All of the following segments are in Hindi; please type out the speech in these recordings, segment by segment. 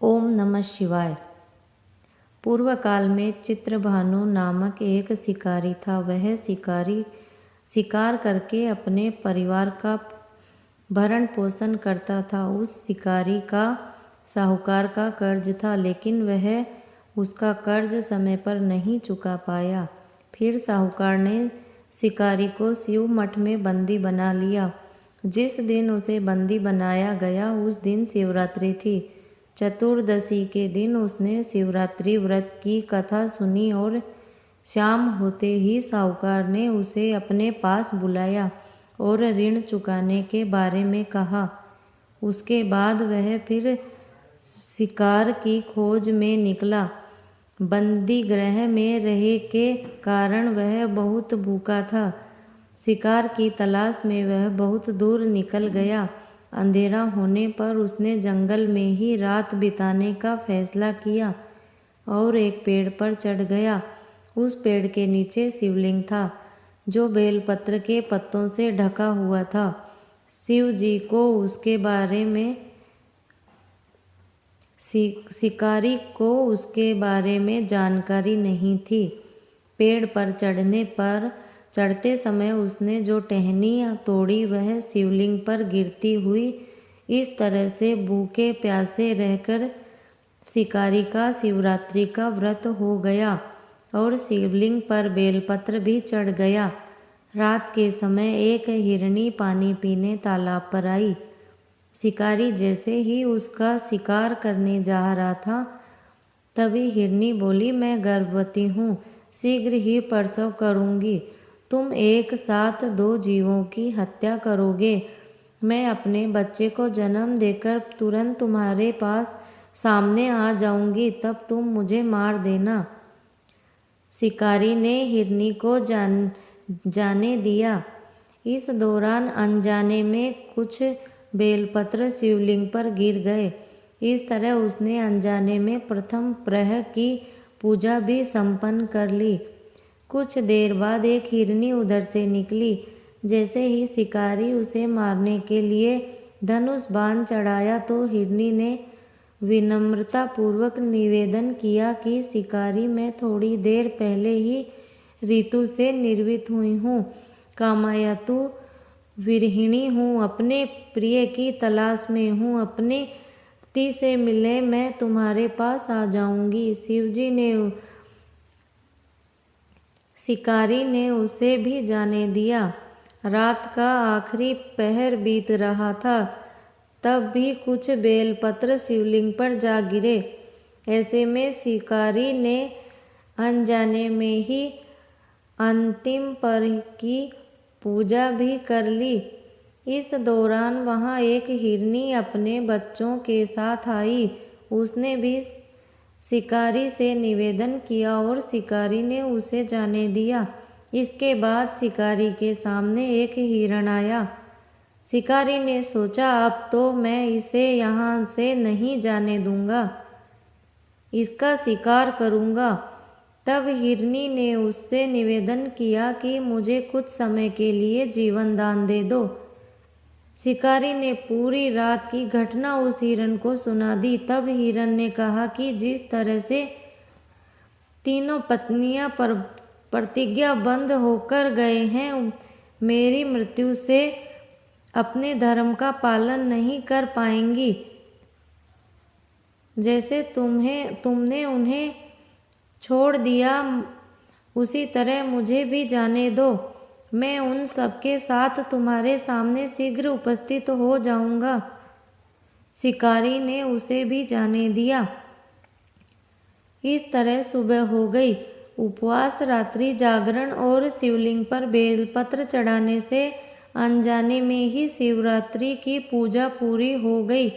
ओम नमः शिवाय। पूर्व काल में चित्रभानु नामक एक शिकारी था। वह शिकार करके अपने परिवार का भरण पोषण करता था। उस शिकारी का साहूकार का कर्ज था, लेकिन वह उसका कर्ज समय पर नहीं चुका पाया। फिर साहूकार ने शिकारी को शिव मठ में बंदी बना लिया। जिस दिन उसे बंदी बनाया गया उस दिन शिवरात्रि थी। चतुर्दशी के दिन उसने शिवरात्रि व्रत की कथा सुनी और शाम होते ही साहूकार ने उसे अपने पास बुलाया और ऋण चुकाने के बारे में कहा। उसके बाद वह फिर शिकार की खोज में निकला। बंदी गृह में रहे के कारण वह बहुत भूखा था। शिकार की तलाश में वह बहुत दूर निकल गया। अंधेरा होने पर उसने जंगल में ही रात बिताने का फैसला किया और एक पेड़ पर चढ़ गया। उस पेड़ के नीचे शिवलिंग था, जो बेलपत्र के पत्तों से ढका हुआ था। शिव जी को उसके बारे में शिकारी को उसके बारे में जानकारी नहीं थी। पेड़ पर चढ़ते समय उसने जो टहनी तोड़ी वह शिवलिंग पर गिरती हुई। इस तरह से भूखे प्यासे रहकर शिकारी का शिवरात्रि का व्रत हो गया और शिवलिंग पर बेलपत्र भी चढ़ गया। रात के समय एक हिरनी पानी पीने तालाब पर आई। शिकारी जैसे ही उसका शिकार करने जा रहा था, तभी हिरनी बोली, मैं गर्भवती हूँ, शीघ्र ही प्रसव करूँगी। तुम एक साथ 2 जीवों की हत्या करोगे। मैं अपने बच्चे को जन्म देकर तुरंत तुम्हारे पास सामने आ जाऊंगी, तब तुम मुझे मार देना। शिकारी ने हिरनी को जाने दिया। इस दौरान अनजाने में कुछ बेलपत्र शिवलिंग पर गिर गए। इस तरह उसने अनजाने में प्रथम प्रहर की पूजा भी संपन्न कर ली। कुछ देर बाद एक हिरनी उधर से निकली। जैसे ही शिकारी उसे मारने के लिए धनुष बाण चढ़ाया तो हिरनी ने विनम्रता पूर्वक निवेदन किया कि शिकारी, मैं थोड़ी देर पहले ही ऋतु से निर्वित हुई हूँ, कामायतु विरहिणी हूँ, अपने प्रिय की तलाश में हूँ, अपने पति से मिले मैं तुम्हारे पास आ जाऊंगी। शिवजी ने शिकारी ने उसे भी जाने दिया। रात का आखिरी पहर बीत रहा था, तब भी कुछ बेलपत्र शिवलिंग पर जा गिरे। ऐसे में शिकारी ने अनजाने में ही अंतिम प्रहर की पूजा भी कर ली। इस दौरान वहाँ एक हिरनी अपने बच्चों के साथ आई। उसने भी शिकारी से निवेदन किया और शिकारी ने उसे जाने दिया। इसके बाद शिकारी के सामने एक हिरण आया। शिकारी ने सोचा, अब तो मैं इसे यहाँ से नहीं जाने दूंगा, इसका शिकार करूँगा। तब हिरनी ने उससे निवेदन किया कि मुझे कुछ समय के लिए जीवन दान दे दो। शिकारी ने पूरी रात की घटना उस हिरण को सुना दी। तब हिरण ने कहा कि जिस तरह से तीनों पत्नियां प्रतिज्ञाबद्ध होकर गए हैं, मेरी मृत्यु से अपने धर्म का पालन नहीं कर पाएंगी। जैसे तुमने उन्हें छोड़ दिया, उसी तरह मुझे भी जाने दो। मैं उन सबके साथ तुम्हारे सामने शीघ्र उपस्थित हो जाऊंगा। शिकारी ने उसे भी जाने दिया। इस तरह सुबह हो गई। उपवास, रात्रि जागरण और शिवलिंग पर बेलपत्र चढ़ाने से अनजाने में ही शिवरात्रि की पूजा पूरी हो गई।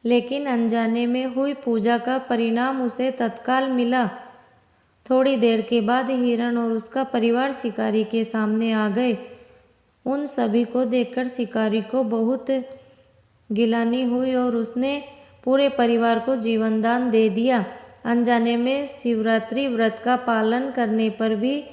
लेकिन अनजाने में हुई पूजा का परिणाम उसे तत्काल मिला। थोड़ी देर के बाद हिरण और उसका परिवार शिकारी के सामने आ गए। उन सभी को देखकर शिकारी को बहुत गिलानी हुई और उसने पूरे परिवार को जीवनदान दे दिया। अनजाने में शिवरात्रि व्रत का पालन करने पर भी